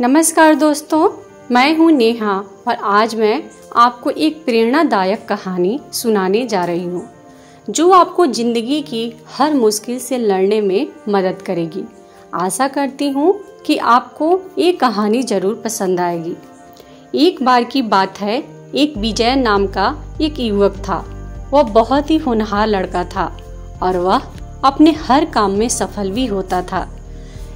नमस्कार दोस्तों, मैं हूँ नेहा और आज मैं आपको एक प्रेरणादायक कहानी सुनाने जा रही हूँ जो आपको ज़िंदगी की हर मुश्किल से लड़ने में मदद करेगी। आशा करती हूँ कि आपको ये कहानी ज़रूर पसंद आएगी। एक बार की बात है, एक विजय नाम का एक युवक था। वह बहुत ही होनहार लड़का था और वह अपने हर काम में सफल भी होता था।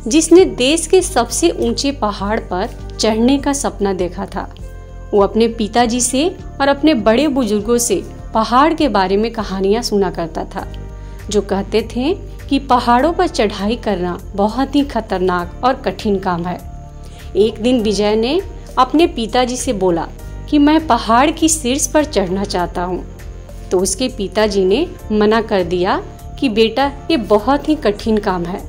जिसने देश के सबसे ऊंचे पहाड़ पर चढ़ने का सपना देखा था। वो अपने पिताजी से और अपने बड़े बुजुर्गों से पहाड़ के बारे में कहानियां सुना करता था, जो कहते थे कि पहाड़ों पर चढ़ाई करना बहुत ही खतरनाक और कठिन काम है। एक दिन विजय ने अपने पिताजी से बोला कि मैं पहाड़ की शीर्ष पर चढ़ना चाहता हूँ। तो उसके पिताजी ने मना कर दिया कि बेटा, ये बहुत ही कठिन काम है।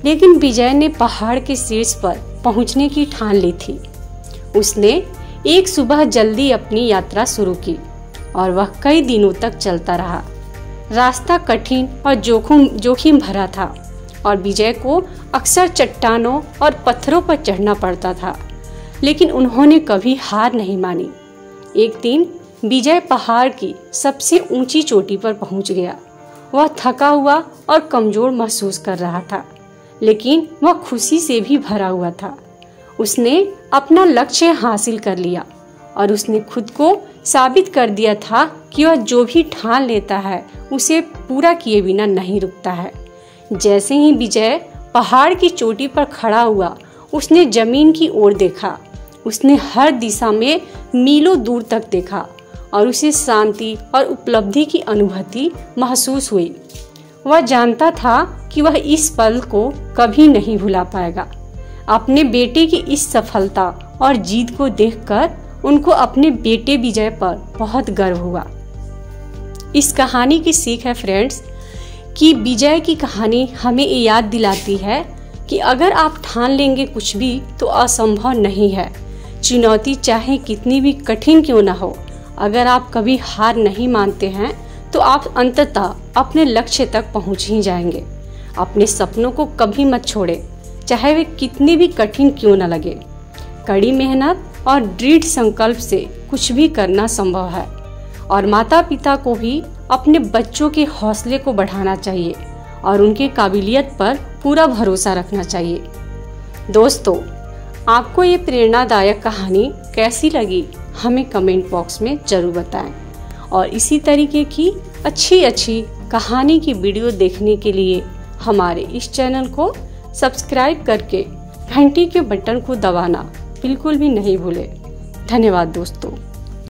लेकिन विजय ने पहाड़ के शीर्ष पर पहुंचने की ठान ली थी। उसने एक सुबह जल्दी अपनी यात्रा शुरू की और वह कई दिनों तक चलता रहा। रास्ता कठिन और जोखिम भरा था और विजय को अक्सर चट्टानों और पत्थरों पर चढ़ना पड़ता था, लेकिन उन्होंने कभी हार नहीं मानी। एक दिन विजय पहाड़ की सबसे ऊंची चोटी पर पहुंच गया। वह थका हुआ और कमजोर महसूस कर रहा था, लेकिन वह खुशी से भी भरा हुआ था। उसने अपना लक्ष्य हासिल कर लिया और उसने खुद को साबित कर दिया था कि वह जो भी ठान लेता है उसे पूरा किए बिना नहीं रुकता है। जैसे ही विजय पहाड़ की चोटी पर खड़ा हुआ, उसने जमीन की ओर देखा। उसने हर दिशा में मीलों दूर तक देखा और उसे शांति और उपलब्धि की अनुभूति महसूस हुई। वह जानता था कि वह इस पल को कभी नहीं भुला पाएगा। अपने बेटे की इस सफलता और जीत को देखकर उनको अपने बेटे विजय पर बहुत गर्व हुआ। इस कहानी की सीख है फ्रेंड्स कि विजय की कहानी हमें ये याद दिलाती है कि अगर आप ठान लेंगे कुछ भी तो असंभव नहीं है। चुनौती चाहे कितनी भी कठिन क्यों ना हो, अगर आप कभी हार नहीं मानते हैं तो आप अंततः अपने लक्ष्य तक पहुंच ही जाएंगे। अपने सपनों को कभी मत छोड़े, चाहे वे कितने भी कठिन क्यों न लगे। कड़ी मेहनत और दृढ़ संकल्प से कुछ भी करना संभव है और माता पिता को भी अपने बच्चों के हौसले को बढ़ाना चाहिए और उनके काबिलियत पर पूरा भरोसा रखना चाहिए। दोस्तों, आपको ये प्रेरणादायक कहानी कैसी लगी हमें कमेंट बॉक्स में जरूर बताएं और इसी तरीके की अच्छी कहानी की वीडियो देखने के लिए हमारे इस चैनल को सब्सक्राइब करके घंटी के बटन को दबाना बिल्कुल भी नहीं भूलें। धन्यवाद दोस्तों।